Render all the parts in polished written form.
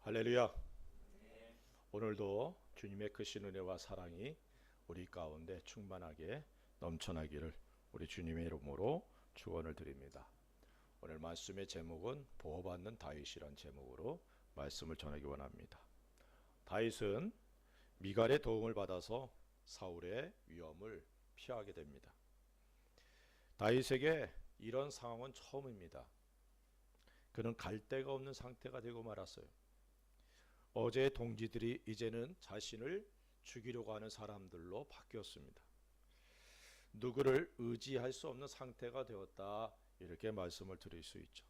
할렐루야. 오늘도 주님의 크신 은혜와 사랑이 우리 가운데 충만하게 넘쳐나기를 우리 주님의 이름으로 축원을 드립니다. 오늘 말씀의 제목은 보호받는 다윗이란 제목으로 말씀을 전하기 원합니다. 다윗은 미갈의 도움을 받아서 사울의 위험을 피하게 됩니다. 다윗에게 이런 상황은 처음입니다. 그는 갈 데가 없는 상태가 되고 말았어요. 어제의 동지들이 이제는 자신을 죽이려고 하는 사람들로 바뀌었습니다. 누구를 의지할 수 없는 상태가 되었다, 이렇게 말씀을 드릴 수 있죠.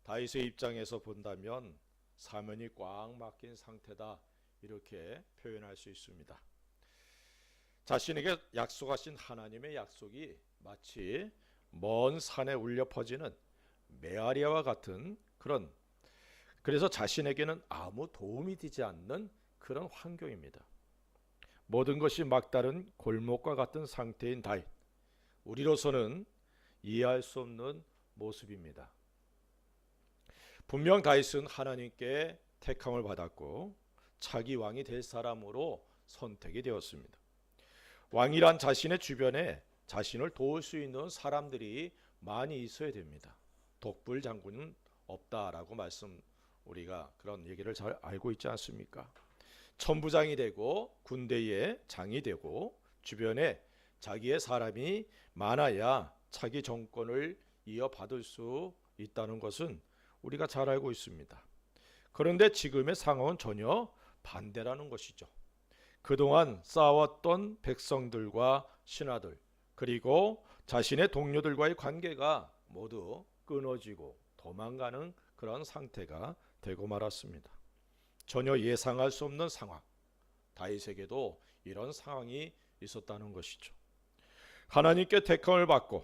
다윗의 입장에서 본다면 사면이 꽉 막힌 상태다, 이렇게 표현할 수 있습니다. 자신에게 약속하신 하나님의 약속이 마치 먼 산에 울려 퍼지는 메아리와 같은 그래서 자신에게는 아무 도움이 되지 않는 그런 환경입니다. 모든 것이 막다른 골목과 같은 상태인 다윗, 우리로서는 이해할 수 없는 모습입니다. 분명 다윗은 하나님께 택함을 받았고 차기 왕이 될 사람으로 선택이 되었습니다. 왕이란 자신의 주변에 자신을 도울 수 있는 사람들이 많이 있어야 됩니다. 독불 장군은 없다라고 우리가 그런 얘기를 잘 알고 있지 않습니까? 천부장이 되고 군대의 장이 되고 주변에 자기의 사람이 많아야 차기 정권을 이어받을 수 있다는 것은 우리가 잘 알고 있습니다. 그런데 지금의 상황은 전혀 반대라는 것이죠. 그동안 싸웠던 백성들과 신하들, 그리고 자신의 동료들과의 관계가 모두 끊어지고 도망가는 그런 상태가 되고 말았습니다. 전혀 예상할 수 없는 상황, 다윗에게도 이런 상황이 있었다는 것이죠. 하나님께 택함을 받고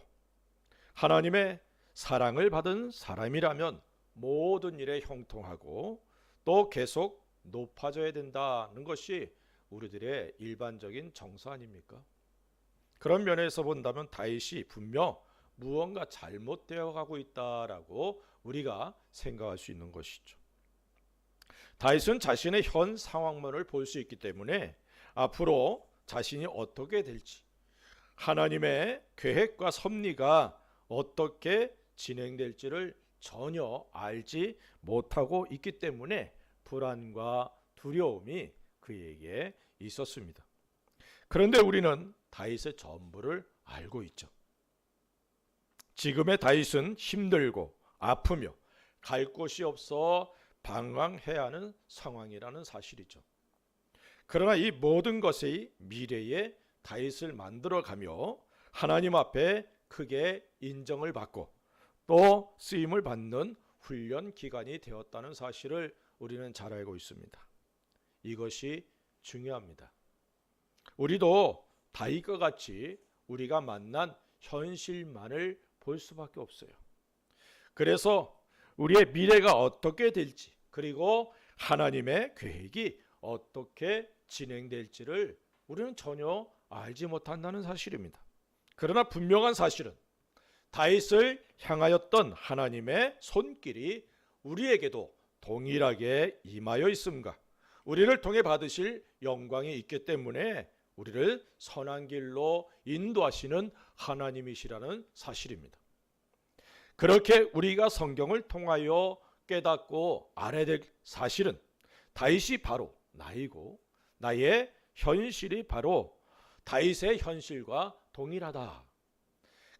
하나님의 사랑을 받은 사람이라면 모든 일에 형통하고 또 계속 높아져야 된다는 것이 우리들의 일반적인 정서 아닙니까? 그런 면에서 본다면 다윗이 분명 무언가 잘못되어 가고 있다라고 우리가 생각할 수 있는 것이죠. 다윗은 자신의 현 상황만을 볼 수 있기 때문에 앞으로 자신이 어떻게 될지, 하나님의 계획과 섭리가 어떻게 진행될지를 전혀 알지 못하고 있기 때문에 불안과 두려움이 그에게 있었습니다. 그런데 우리는 다윗의 전부를 알고 있죠. 지금의 다윗은 힘들고 아프며 갈 곳이 없어 방황해야 하는 상황이라는 사실이죠. 그러나 이 모든 것이 미래의 다윗을 만들어가며 하나님 앞에 크게 인정을 받고 또 쓰임을 받는 훈련 기간이 되었다는 사실을 우리는 잘 알고 있습니다. 이것이 중요합니다. 우리도 다윗과 같이 우리가 만난 현실만을 볼 수밖에 없어요. 그래서 우리의 미래가 어떻게 될지, 그리고 하나님의 계획이 어떻게 진행될지를 우리는 전혀 알지 못한다는 사실입니다. 그러나 분명한 사실은 다윗을 향하였던 하나님의 손길이 우리에게도 동일하게 임하여 있음과 우리를 통해 받으실 영광이 있기 때문에 우리를 선한 길로 인도하시는 하나님이시라는 사실입니다. 그렇게 우리가 성경을 통하여 깨닫고 알아야 될 사실은 다윗이 바로 나이고 나의 현실이 바로 다윗의 현실과 동일하다.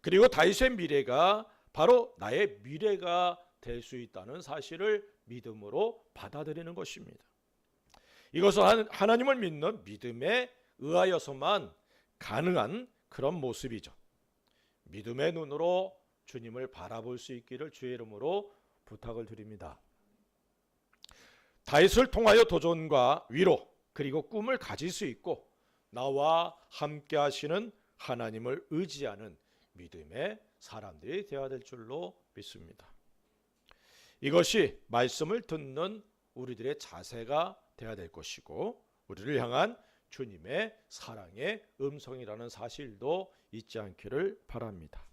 그리고 다윗의 미래가 바로 나의 미래가 될 수 있다는 사실을 믿음으로 받아들이는 것입니다. 이것은 하나님을 믿는 믿음에 의하여서만 가능한 그런 모습이죠. 믿음의 눈으로 주님을 바라볼 수 있기를 주의 이름으로 부탁을 드립니다. 다윗을 통하여 도전과 위로 그리고 꿈을 가질 수 있고 나와 함께 하시는 하나님을 의지하는 믿음의 사람들이 되어야 될 줄로 믿습니다. 이것이 말씀을 듣는 우리들의 자세가 되어야 될 것이고 우리를 향한 주님의 사랑의 음성이라는 사실도 잊지 않기를 바랍니다.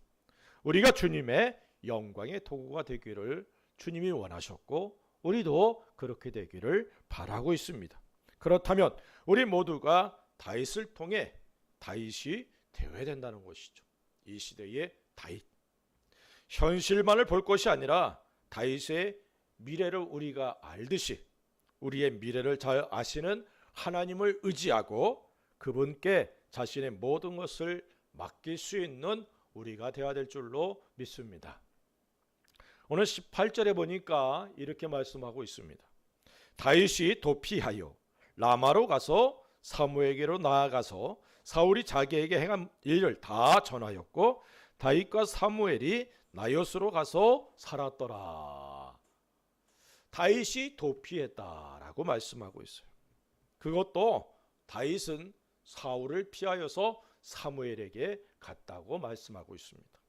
우리가 주님의 영광의 도구가 되기를 주님이 원하셨고 우리도 그렇게 되기를 바라고 있습니다. 그렇다면 우리 모두가 다윗을 통해 다윗이 되어야 된다는 것이죠. 이 시대의 다윗. 현실만을 볼 것이 아니라 다윗의 미래를 우리가 알듯이 우리의 미래를 잘 아시는 하나님을 의지하고 그분께 자신의 모든 것을 맡길 수 있는 우리가 되어야 될 줄로 믿습니다. 오늘 18절에 보니까 이렇게 말씀하고 있습니다. 다윗이 도피하여 라마로 가서 사무엘에게로 나아가서 사울이 자기에게 행한 일을 다 전하였고 다윗과 사무엘이 나요스로 가서 살았더라. 다윗이 도피했다라고 말씀하고 있어요. 그것도 다윗은 사울을 피하여서 사무엘에게 갔다고 말씀하고 있습니다.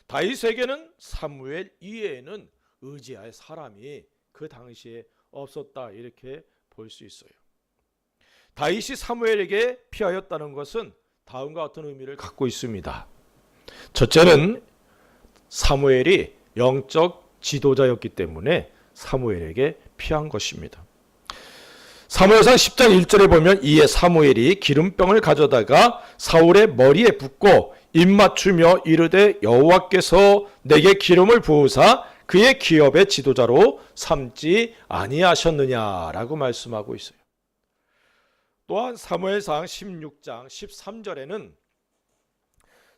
다윗에게는 사무엘 이외에는 의지할 사람이 그 당시에 없었다 이렇게 볼 수 있어요. 다윗이 사무엘에게 피하였다는 것은 다음과 같은 의미를 갖고 있습니다. 첫째는 사무엘이 영적 지도자였기 때문에 사무엘에게 피한 것입니다. 사무엘상 10장 1절에 보면 이에 사무엘이 기름병을 가져다가 사울의 머리에 붓고 입 맞추며 이르되 여호와께서 내게 기름을 부으사 그의 기업의 지도자로 삼지 아니하셨느냐라고 말씀하고 있어요. 또한 사무엘상 16장 13절에는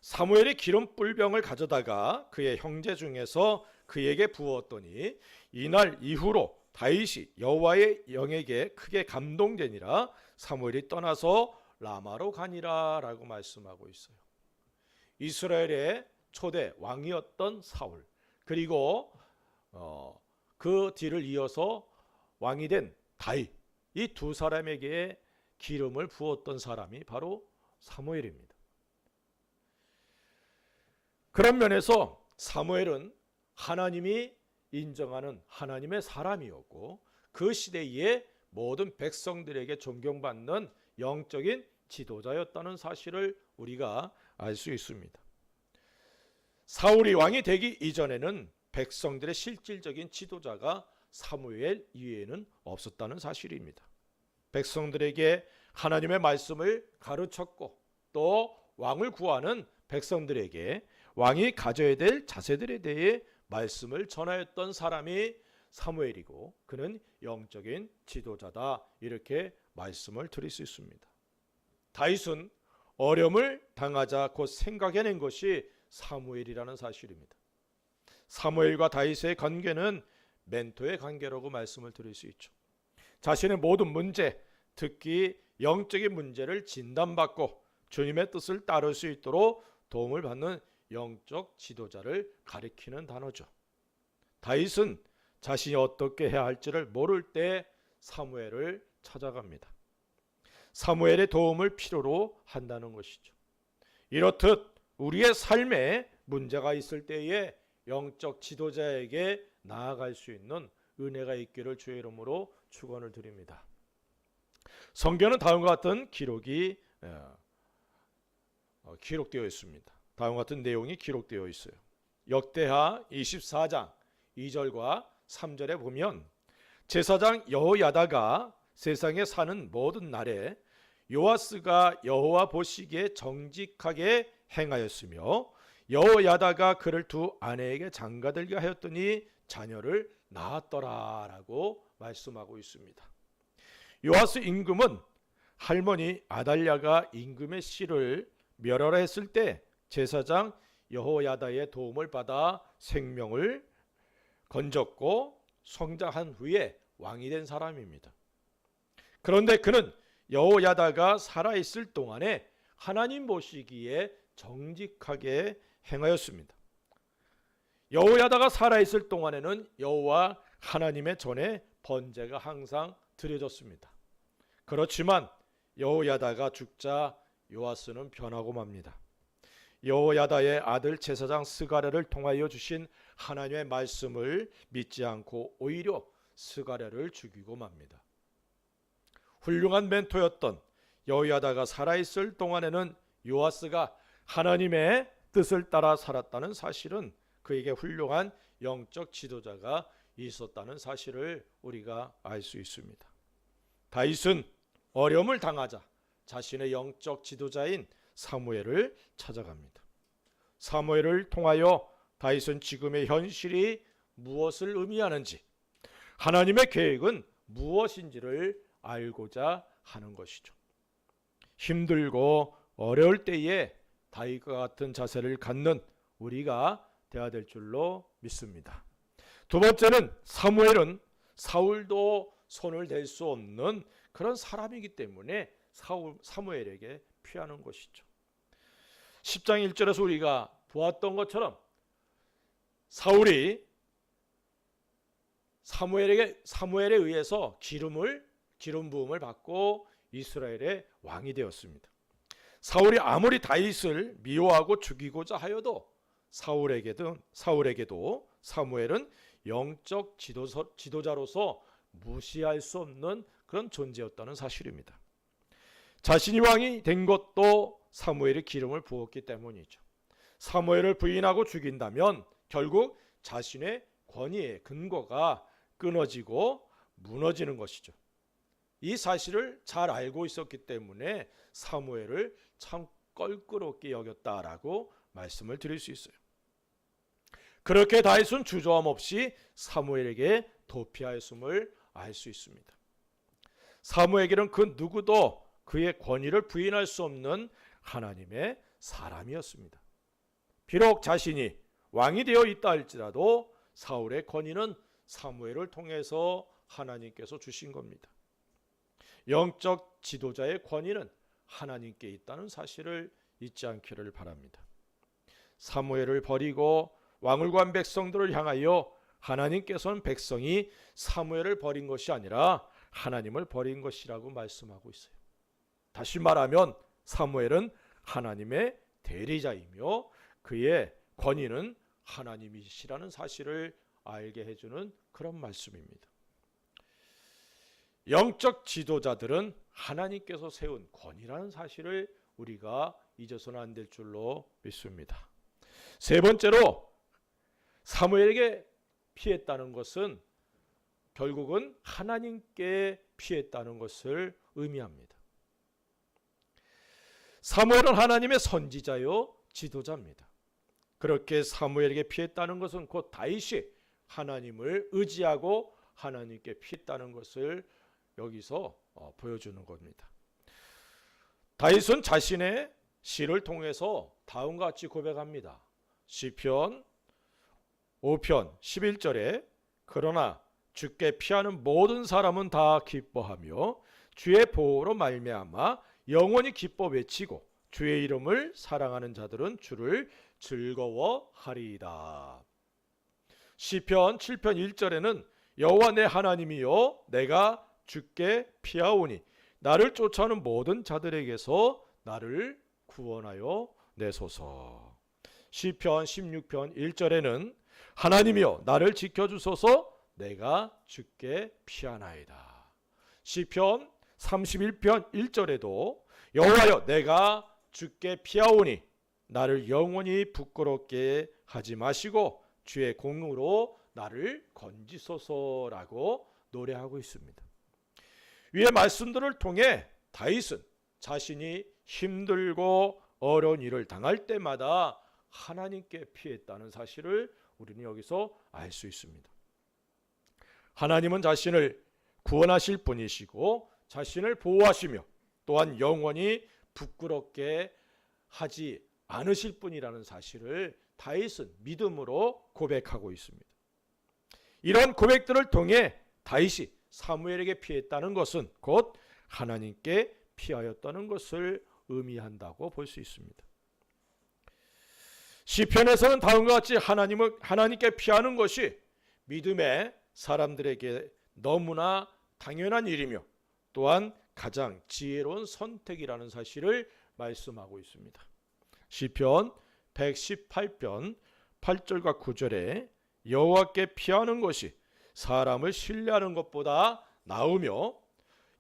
사무엘이 기름 뿔병을 가져다가 그의 형제 중에서 그에게 부었더니 이날 이후로 다윗이 여호와의 영에게 크게 감동되니라 사무엘이 떠나서 라마로 가니라 라고 말씀하고 있어요. 이스라엘의 초대 왕이었던 사울 그리고 그 뒤를 이어서 왕이 된 다윗 이 두 사람에게 기름을 부었던 사람이 바로 사무엘입니다. 그런 면에서 사무엘은 하나님이 인정하는 하나님의 사람이었고 그 시대의 모든 백성들에게 존경받는 영적인 지도자였다는 사실을 우리가 알 수 있습니다. 사울이 왕이 되기 이전에는 백성들의 실질적인 지도자가 사무엘 이외에는 없었다는 사실입니다. 백성들에게 하나님의 말씀을 가르쳤고 또 왕을 구하는 백성들에게 왕이 가져야 될 자세들에 대해 말씀을 전하였던 사람이 사무엘이고 그는 영적인 지도자다 이렇게 말씀을 드릴 수 있습니다. 다윗은 어려움을 당하자 곧 생각해낸 것이 사무엘이라는 사실입니다. 사무엘과 다윗의 관계는 멘토의 관계라고 말씀을 드릴 수 있죠. 자신의 모든 문제, 특히 영적인 문제를 진단받고 주님의 뜻을 따를 수 있도록 도움을 받는 영적 지도자를 가리키는 단어죠. 다윗은 자신이 어떻게 해야 할지를 모를 때 사무엘을 찾아갑니다. 사무엘의 도움을 필요로 한다는 것이죠. 이렇듯 우리의 삶에 문제가 있을 때에 영적 지도자에게 나아갈 수 있는 은혜가 있기를 주의 이름으로 축원을 드립니다. 성경은 다음과 같은 기록이 기록되어 있습니다. 다음과 같은 내용이 기록되어 있어요. 역대하 24장 2절과 3절에 보면 제사장 여호야다가 세상에 사는 모든 날에 요아스가 여호와 보시기에 정직하게 행하였으며 여호야다가 그를 두 아내에게 장가들게 하였더니 자녀를 낳았더라라고 말씀하고 있습니다. 요아스 임금은 할머니 아달랴가 임금의 씨를 멸하라 했을 때 제사장 여호야다의 도움을 받아 생명을 건졌고 성장한 후에 왕이 된 사람입니다. 그런데 그는 여호야다가 살아있을 동안에 하나님 보시기에 정직하게 행하였습니다. 여호야다가 살아있을 동안에는 여호와 하나님의 전에 번제가 항상 드려졌습니다. 그렇지만 여호야다가 죽자 요아스는 변하고 맙니다. 여호야다의 아들 제사장 스가랴를 통하여 주신 하나님의 말씀을 믿지 않고 오히려 스가랴를 죽이고 맙니다. 훌륭한 멘토였던 여호야다가 살아있을 동안에는 요아스가 하나님의 뜻을 따라 살았다는 사실은 그에게 훌륭한 영적 지도자가 있었다는 사실을 우리가 알 수 있습니다. 다윗은 어려움을 당하자 자신의 영적 지도자인 사무엘을 찾아갑니다. 사무엘을 통하여 다윗은 지금의 현실이 무엇을 의미하는지, 하나님의 계획은 무엇인지를 알고자 하는 것이죠. 힘들고 어려울 때에 다윗과 같은 자세를 갖는 우리가 되어야 될 줄로 믿습니다. 두 번째는 사무엘은 사울도 손을 댈 수 없는 그런 사람이기 때문에 사무엘에게 피하는 것이죠. 10장 1절에서 우리가 보았던 것처럼 사울이 사무엘에 의해서 기름 부음을 받고 이스라엘의 왕이 되었습니다. 사울이 아무리 다윗을 미워하고 죽이고자 하여도 사울에게도 사무엘은 영적 지도자로서 무시할 수 없는 그런 존재였다는 사실입니다. 자신이 왕이 된 것도 사무엘이 기름을 부었기 때문이죠. 사무엘을 부인하고 죽인다면 결국 자신의 권위의 근거가 끊어지고 무너지는 것이죠. 이 사실을 잘 알고 있었기 때문에 사무엘을 참 껄끄럽게 여겼다라고 말씀을 드릴 수 있어요. 그렇게 다윗은 주저함 없이 사무엘에게 도피하였음을 알 수 있습니다. 사무엘에게는 그 누구도 그의 권위를 부인할 수 없는 하나님의 사람이었습니다. 비록 자신이 왕이 되어 있다 할지라도 사울의 권위는 사무엘을 통해서 하나님께서 주신 겁니다. 영적 지도자의 권위는 하나님께 있다는 사실을 잊지 않기를 바랍니다. 사무엘을 버리고 왕을 구한 백성들을 향하여 하나님께서는 백성이 사무엘을 버린 것이 아니라 하나님을 버린 것이라고 말씀하고 있어요. 다시 말하면 사무엘은 하나님의 대리자이며 그의 권위는 하나님이시라는 사실을 알게 해주는 그런 말씀입니다. 영적 지도자들은 하나님께서 세운 권위라는 사실을 우리가 잊어서는 안 될 줄로 믿습니다. 세 번째로 사무엘에게 피했다는 것은 결국은 하나님께 피했다는 것을 의미합니다. 사무엘은 하나님의 선지자요 지도자입니다. 그렇게 사무엘에게 피했다는 것은 곧 다윗이 하나님을 의지하고 하나님께 피했다는 것을 여기서 보여주는 겁니다. 다윗은 자신의 시를 통해서 다음과 같이 고백합니다. 시편 5편 11절에 그러나 주께 피하는 모든 사람은 다 기뻐하며 주의 보호로 말미암아 영원히 기뻐 외치고 주의 이름을 사랑하는 자들은 주를 즐거워하리이다. 시편 7편 1절에는 여호와 내 하나님이여 내가 주께 피하오니 나를 쫓아오는 모든 자들에게서 나를 구원하여 내소서. 시편 16편 1절에는 하나님이여 나를 지켜주소서 내가 주께 피하나이다. 시편 31편 1절에도 여호와여 내가 주께 피하오니 나를 영원히 부끄럽게 하지 마시고 주의 공으로 나를 건지소서라고 노래하고 있습니다. 위의 말씀들을 통해 다윗은 자신이 힘들고 어려운 일을 당할 때마다 하나님께 피했다는 사실을 우리는 여기서 알 수 있습니다. 하나님은 자신을 구원하실 분이시고 자신을 보호하시며 또한 영원히 부끄럽게 하지 않으실 분이라는 사실을 다윗은 믿음으로 고백하고 있습니다. 이런 고백들을 통해 다윗이 사무엘에게 피했다는 것은 곧 하나님께 피하였다는 것을 의미한다고 볼 수 있습니다. 시편에서는 다음과 같이 하나님께 피하는 것이 믿음의 사람들에게 너무나 당연한 일이며 또한 가장 지혜로운 선택이라는 사실을 말씀하고 있습니다. 시편 118편 8절과 9절에 여호와께 피하는 것이 사람을 신뢰하는 것보다 나으며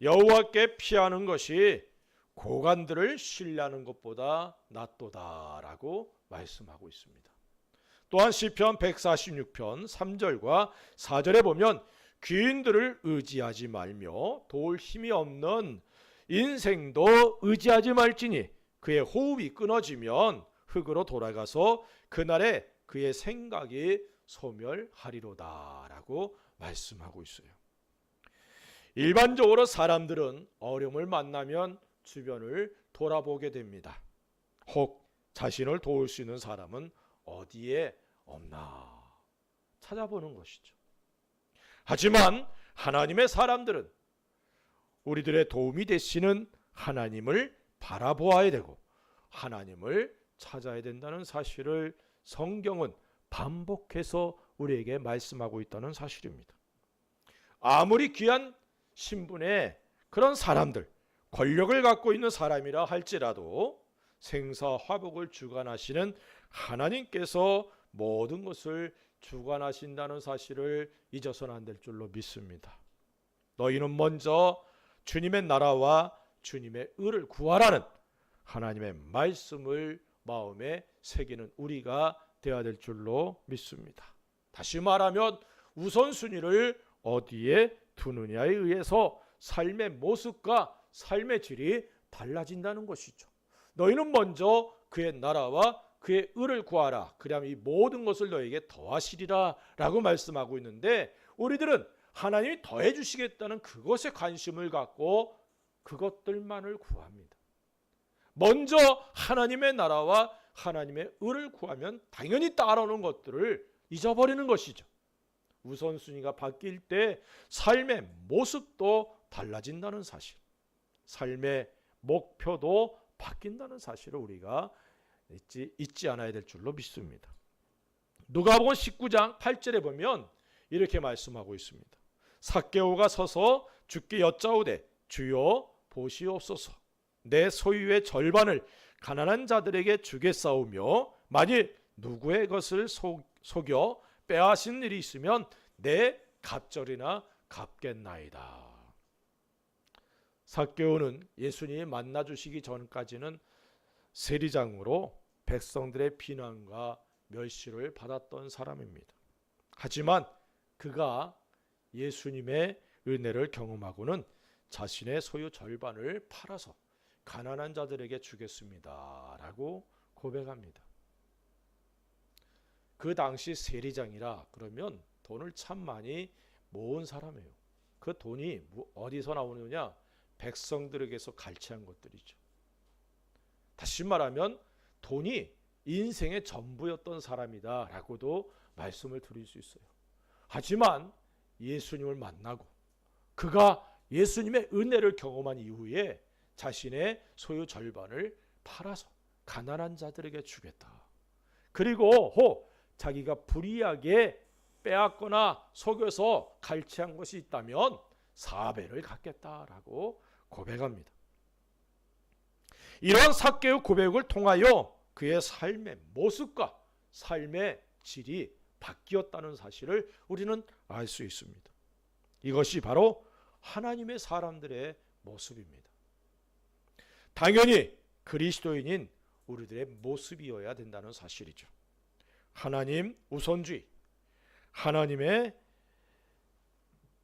여호와께 피하는 것이 고관들을 신뢰하는 것보다 낫도다라고 말씀하고 있습니다. 또한 시편 146편 3절과 4절에 보면 귀인들을 의지하지 말며 도울 힘이 없는 인생도 의지하지 말지니 그의 호흡이 끊어지면 흙으로 돌아가서 그날에 그의 생각이 소멸하리로다 라고 말씀하고 있어요. 일반적으로 사람들은 어려움을 만나면 주변을 돌아보게 됩니다. 혹 자신을 도울 수 있는 사람은 어디에 없나 찾아보는 것이죠. 하지만 하나님의 사람들은 우리들의 도움이 되시는 하나님을 바라보아야 되고 하나님을 찾아야 된다는 사실을 성경은 반복해서 우리에게 말씀하고 있다는 사실입니다. 아무리 귀한 신분의 그런 사람들, 권력을 갖고 있는 사람이라 할지라도 생사화복을 주관하시는 하나님께서 모든 것을 주관하신다는 사실을 잊어서는 안 될 줄로 믿습니다. 너희는 먼저 주님의 나라와 주님의 의를 구하라는 하나님의 말씀을 마음에 새기는 우리가 되어야 될 줄로 믿습니다. 다시 말하면 우선순위를 어디에 두느냐에 의해서 삶의 모습과 삶의 질이 달라진다는 것이죠. 너희는 먼저 그의 나라와 그의 의를 구하라. 그리하면 이 모든 것을 너에게 더하시리라 라고 말씀하고 있는데 우리들은 하나님이 더해 주시겠다는 그것에 관심을 갖고 그것들만을 구합니다. 먼저 하나님의 나라와 하나님의 의를 구하면 당연히 따라오는 것들을 잊어버리는 것이죠. 우선순위가 바뀔 때 삶의 모습도 달라진다는 사실, 삶의 목표도 바뀐다는 사실을 우리가 잊지 않아야 될 줄로 믿습니다. 누가복음 19장 8절에 보면 이렇게 말씀하고 있습니다. 삭개오가 서서 주께 여짜오되 주여 보시옵소서 내 소유의 절반을 가난한 자들에게 주겠사오며 만일 누구의 것을 속여 빼앗은 일이 있으면 내 갑절이나 갚겠나이다. 삭개오는 예수님이 만나 주시기 전까지는 세리장으로 백성들의 비난과 멸시를 받았던 사람입니다. 하지만 그가 예수님의 은혜를 경험하고는 자신의 소유 절반을 팔아서 가난한 자들에게 주겠습니다 라고 고백합니다. 그 당시 세리장이라 그러면 돈을 참 많이 모은 사람이에요. 그 돈이 어디서 나오느냐? 백성들에게서 갈취한 것들이죠. 다시 말하면 돈이 인생의 전부였던 사람이다 라고도 말씀을 드릴 수 있어요. 하지만 예수님을 만나고 그가 예수님의 은혜를 경험한 이후에 자신의 소유 절반을 팔아서 가난한 자들에게 주겠다. 그리고 혹 자기가 불의하게 빼앗거나 속여서 갈취한 것이 있다면 4배를 갚겠다라고 고백합니다. 이러한 삭개의 고백을 통하여 그의 삶의 모습과 삶의 질이 바뀌었다는 사실을 우리는 알 수 있습니다. 이것이 바로 하나님의 사람들의 모습입니다. 당연히 그리스도인인 우리들의 모습이어야 된다는 사실이죠. 하나님 우선주의, 하나님의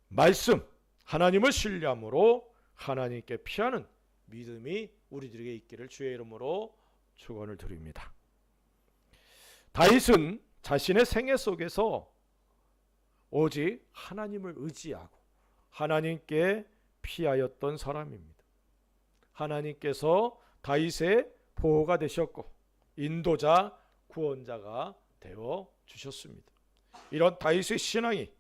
말씀, 하나님을 신뢰함으로 하나님께 피하는 믿음이 우리들에게 있기를 주의 이름으로 축원을 드립니다. 다윗은 자신의 생애 속에서 오직 하나님을 의지하고 하나님께 피하였던 사람입니다. 하나님께서 다윗의 보호가 되셨고 인도자, 구원자가 되어 주셨습니다. 이런 다윗의 신앙이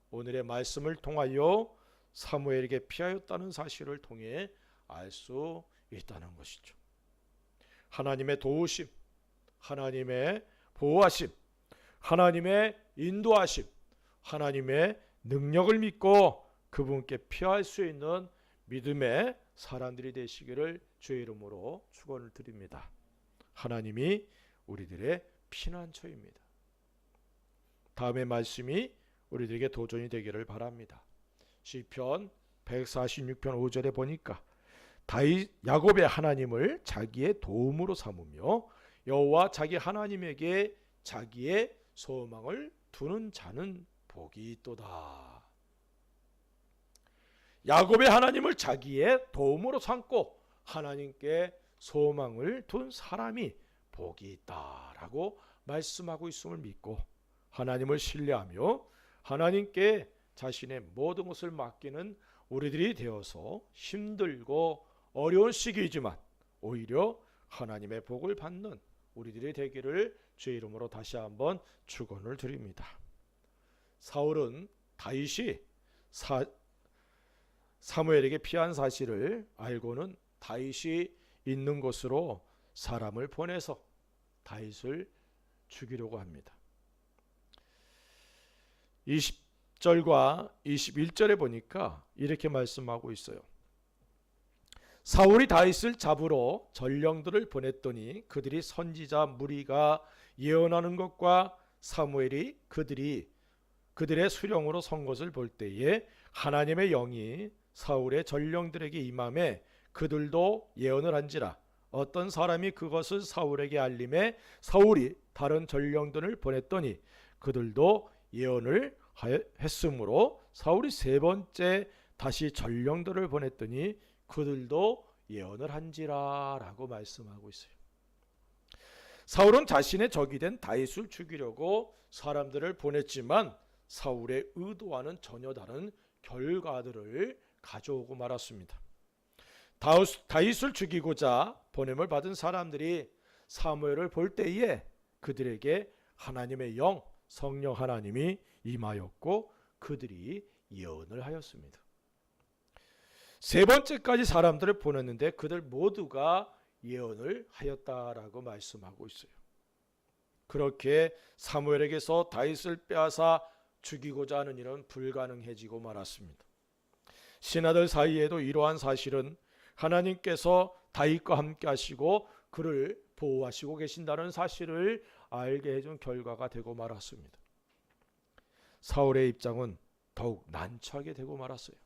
오늘의 말씀을 통하여 사무엘에게 피하였다는 사실을 통해 알 수 있다는 것이죠. 하나님의 도우심, 하나님의 보호하심, 하나님의 인도하심, 하나님의 능력을 믿고 그분께 피할 수 있는 믿음의 사람들이 되시기를 주의 이름으로 축원을 드립니다. 하나님이 우리들의 피난처입니다. 다음의 말씀이 우리들에게 도전이 되기를 바랍니다. 시편 146편 5절에 보니까 다윗 야곱의 하나님을 자기의 도움으로 삼으며 여호와 자기 하나님에게 자기의 소망을 두는 자는 복이 있도다. 야곱의 하나님을 자기의 도움으로 삼고 하나님께 소망을 둔 사람이 복이 있다라고 말씀하고 있음을 믿고 하나님을 신뢰하며 하나님께 자신의 모든 것을 맡기는 우리들이 되어서 힘들고 어려운 시기이지만 오히려 하나님의 복을 받는 우리들이 되기를 주의 이름으로 다시 한번 축원을 드립니다. 사울은 다윗이 사무엘에게 피한 사실을 알고는 다윗이 있는 곳으로 사람을 보내서 다윗을 죽이려고 합니다. 20절과 21절에 보니까 이렇게 말씀하고 있어요. 사울이 다윗을 잡으러 전령들을 보냈더니 그들이 선지자 무리가 예언하는 것과 사무엘이 그들의 수령으로 선 것을 볼 때에 하나님의 영이 사울의 전령들에게 임함에 그들도 예언을 한지라. 어떤 사람이 그것을 사울에게 알림해 사울이 다른 전령들을 보냈더니 그들도 예언을 했으므로 사울이 세 번째 다시 전령들을 보냈더니 그들도 예언을 한지라 라고 말씀하고 있어요. 사울은 자신의 적이 된 다윗을 죽이려고 사람들을 보냈지만 사울의 의도와는 전혀 다른 결과들을 가져오고 말았습니다. 다윗을 죽이고자 보냄을 받은 사람들이 사무엘을 볼 때에 그들에게 하나님의 영, 성령 하나님이 임하였고 그들이 예언을 하였습니다. 세 번째까지 사람들을 보냈는데 그들 모두가 예언을 하였다라고 말씀하고 있어요. 그렇게 사무엘에게서 다윗을 빼앗아 죽이고자 하는 일은 불가능해지고 말았습니다. 신하들 사이에도 이러한 사실은 하나님께서 다윗과 함께 하시고 그를 보호하시고 계신다는 사실을 알게 해준 결과가 되고 말았습니다. 사울의 입장은 더욱 난처하게 되고 말았어요.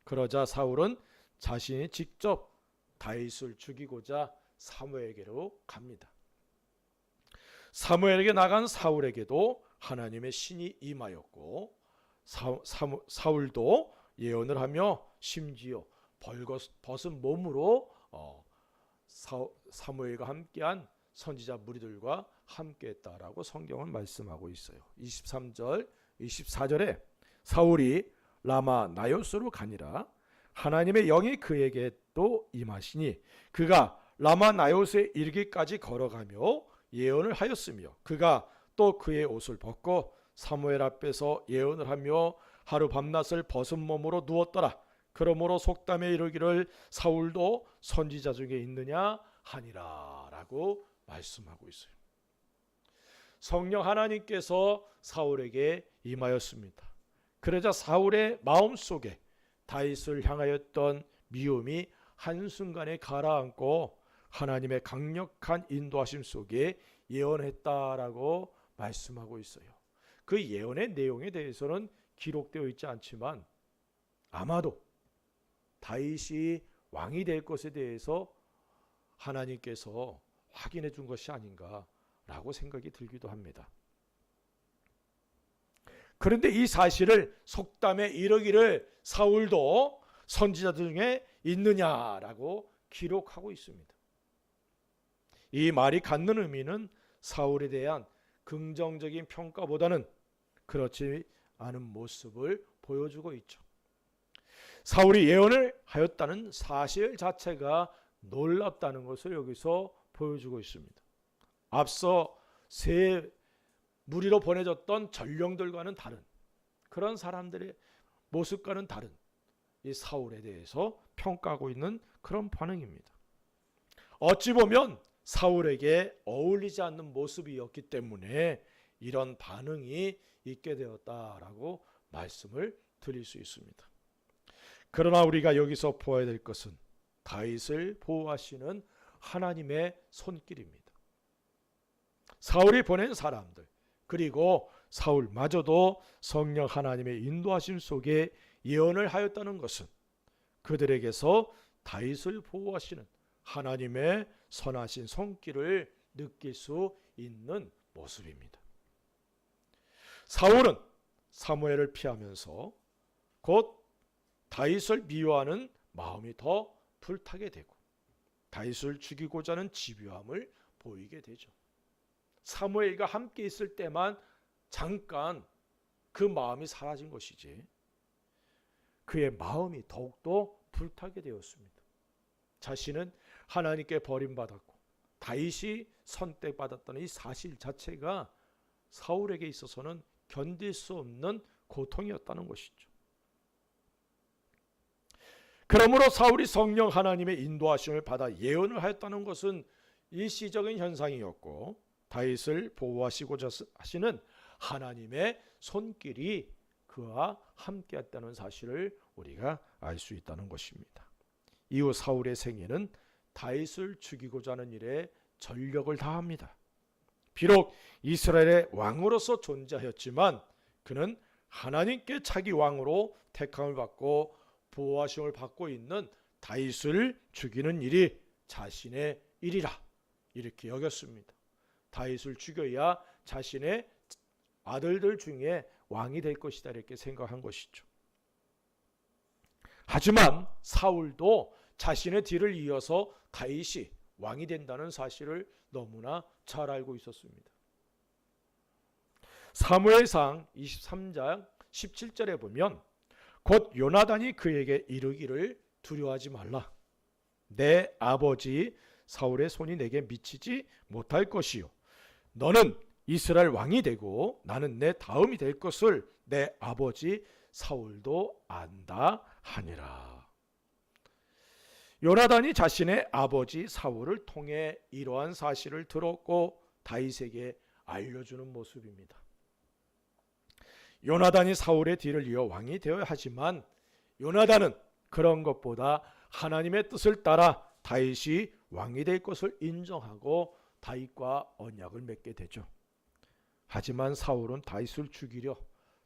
그러자 사울은 자신이 직접 다윗을 죽이고자 사무엘에게로 갑니다. 사무엘에게 나간 사울에게도 하나님의 신이 임하였고 사울도 예언을 하며 심지어 벌거벗은 몸으로 사무엘과 함께한 선지자 무리들과 함께했다라고 성경은 말씀하고 있어요. 23절, 24절에 사울이 라마 나요스로 가니라 하나님의 영이 그에게 또 임하시니 그가 라마 나요스에 이르기까지 걸어가며 예언을 하였으며 그가 또 그의 옷을 벗고 사무엘 앞에서 예언을 하며 하루 밤낮을 벗은 몸으로 누웠더라. 그러므로 속담에 이르기를 사울도 선지자 중에 있느냐 하니라 라고 말씀하고 있어요. 성령 하나님께서 사울에게 임하였습니다. 그러자 사울의 마음속에 다윗을 향하였던 미움이 한순간에 가라앉고 하나님의 강력한 인도하심 속에 예언했다라고 말씀하고 있어요. 그 예언의 내용에 대해서는 기록되어 있지 않지만 아마도 다윗이 왕이 될 것에 대해서 하나님께서 확인해 준 것이 아닌가라고 생각이 들기도 합니다. 그런데 이 사실을 속담에 이르기를 사울도 선지자들 중에 있느냐라고 기록하고 있습니다. 이 말이 갖는 의미는 사울에 대한 긍정적인 평가보다는 그렇지 않은 모습을 보여주고 있죠. 사울이 예언을 하였다는 사실 자체가 놀랍다는 것을 여기서 보여주고 있습니다. 앞서 세 무리로 보내졌던 전령들과는 다른 그런 사람들의 모습과는 다른 이 사울에 대해서 평가하고 있는 그런 반응입니다. 어찌 보면 사울에게 어울리지 않는 모습이었기 때문에 이런 반응이 있게 되었다라고 말씀을 드릴 수 있습니다. 그러나 우리가 여기서 보아야 될 것은 다윗을 보호하시는 하나님의 손길입니다. 사울이 보낸 사람들 그리고 사울마저도 성령 하나님의 인도하심 속에 예언을 하였다는 것은 그들에게서 다윗을 보호하시는 하나님의 선하신 손길을 느낄 수 있는 모습입니다. 사울은 사무엘을 피하면서 곧 다윗을 미워하는 마음이 더 불타게 되고 다윗을 죽이고자 하는 집요함을 보이게 되죠. 사무엘과 함께 있을 때만 잠깐 그 마음이 사라진 것이지 그의 마음이 더욱더 불타게 되었습니다. 자신은 하나님께 버림받았고 다윗이 선택받았다는 이 사실 자체가 사울에게 있어서는 견딜 수 없는 고통이었다는 것이죠. 그러므로 사울이 성령 하나님의 인도하심을 받아 예언을 하였다는 것은 일시적인 현상이었고 다윗을 보호하시고자 하시는 하나님의 손길이 그와 함께했다는 사실을 우리가 알 수 있다는 것입니다. 이후 사울의 생애는 다윗을 죽이고자 하는 일에 전력을 다합니다. 비록 이스라엘의 왕으로서 존재하였지만 그는 하나님께 차기 왕으로 택함을 받고 보호하심을 받고 있는 다윗을 죽이는 일이 자신의 일이라 이렇게 여겼습니다. 다윗을 죽여야 자신의 아들들 중에 왕이 될 것이다 이렇게 생각한 것이죠. 하지만 사울도 자신의 뒤를 이어서 다윗이 왕이 된다는 사실을 너무나 잘 알고 있었습니다. 사무엘상 23장 17절에 보면 곧 요나단이 그에게 이르기를 두려워하지 말라. 내 아버지 사울의 손이 내게 미치지 못할 것이요 너는 이스라엘 왕이 되고 나는 내 다음이 될 것을 내 아버지 사울도 안다 하니라. 요나단이 자신의 아버지 사울을 통해 이러한 사실을 들었고 다윗에게 알려주는 모습입니다. 요나단이 사울의 뒤를 이어 왕이 되어야 하지만 요나단은 그런 것보다 하나님의 뜻을 따라 다윗이 왕이 될 것을 인정하고 다윗과 언약을 맺게 되죠. 하지만 사울은 다윗을 죽이려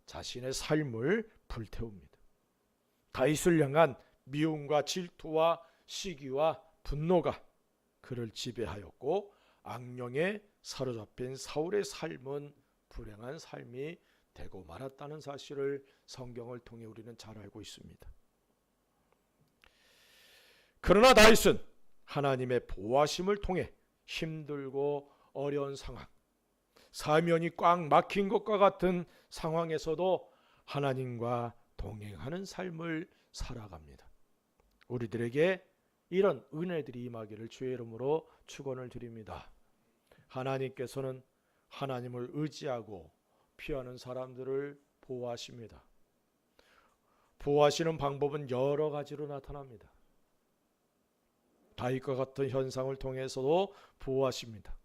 자신의 삶을 불태웁니다. 다윗을 향한 미움과 질투와 시기와 분노가 그를 지배하였고 악령에 사로잡힌 사울의 삶은 불행한 삶이 되고 말았다는 사실을 성경을 통해 우리는 잘 알고 있습니다. 그러나 다윗은 하나님의 보호하심을 통해 힘들고 어려운 상황, 사면이 꽉 막힌 것과 같은 상황에서도 하나님과 동행하는 삶을 살아갑니다. 우리들에게 이런 은혜들이 임하기를 주의 이름으로 축원을 드립니다. 하나님께서는 하나님을 의지하고 피하는 사람들을 보호하십니다. 보호하시는 방법은 여러 가지로 나타납니다. 다윗과 같은 현상을 통해서도 보호하십니다.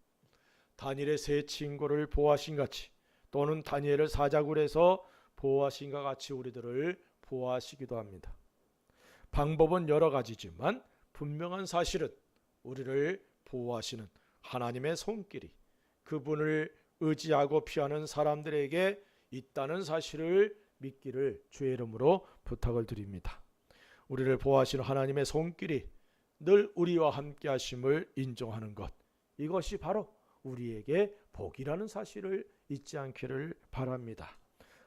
다니엘의 세 친구를 보호하신 같이 또는 다니엘을 사자굴에서 보호하신 것 같이 우리들을 보호하시기도 합니다. 방법은 여러 가지지만 분명한 사실은 우리를 보호하시는 하나님의 손길이 그분을 의지하고 피하는 사람들에게 있다는 사실을 믿기를 주의 이름으로 부탁을 드립니다. 우리를 보호하시는 하나님의 손길이 늘 우리와 함께 하심을 인정하는 것, 이것이 바로 우리에게 복이라는 사실을 잊지 않기를 바랍니다.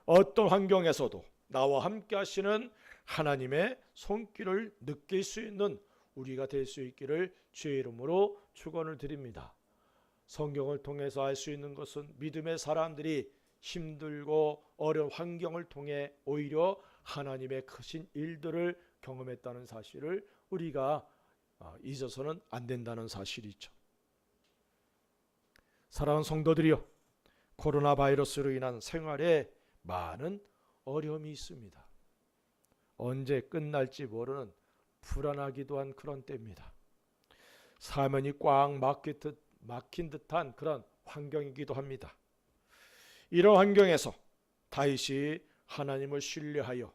어떤 환경에서도 나와 함께 하시는 하나님의 손길을 느낄 수 있는 우리가 될 수 있기를 주의 이름으로 축원을 드립니다. 성경을 통해서 알 수 있는 것은 믿음의 사람들이 힘들고 어려운 환경을 통해 오히려 하나님의 크신 일들을 경험했다는 사실을 우리가 잊어서는 안 된다는 사실이죠. 사랑하는 성도들이여, 코로나 바이러스로 인한 생활에 많은 어려움이 있습니다. 언제 끝날지 모르는 불안하기도 한 그런 때입니다. 사면이 꽉 막힌 듯한 그런 환경이기도 합니다. 이런 환경에서 다윗이 하나님을 신뢰하여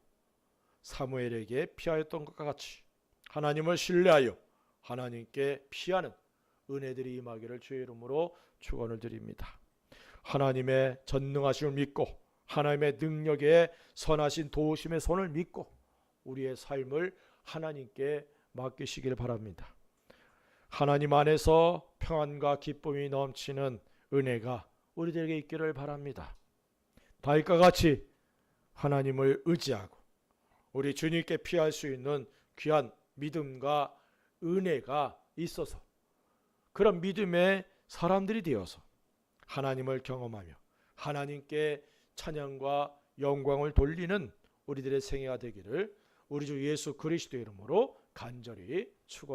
사무엘에게 피하였던 것과 같이 하나님을 신뢰하여 하나님께 피하는 은혜들이 임하기를 주의 이름으로 축원을 드립니다. 하나님의 전능하심을 믿고 하나님의 능력에 선하신 도우심의 손을 믿고 우리의 삶을 하나님께 맡기시길 바랍니다. 하나님 안에서 평안과 기쁨이 넘치는 은혜가 우리들에게 있기를 바랍니다. 다윗과 같이 하나님을 의지하고 우리 주님께 피할 수 있는 귀한 믿음과 은혜가 있어서 그런 믿음의 사람들이 되어서 하나님을 경험하며 하나님께 찬양과 영광을 돌리는 우리들의 생애가 되기를 우리 주 예수 그리스도의 이름으로 간절히 축원합니다.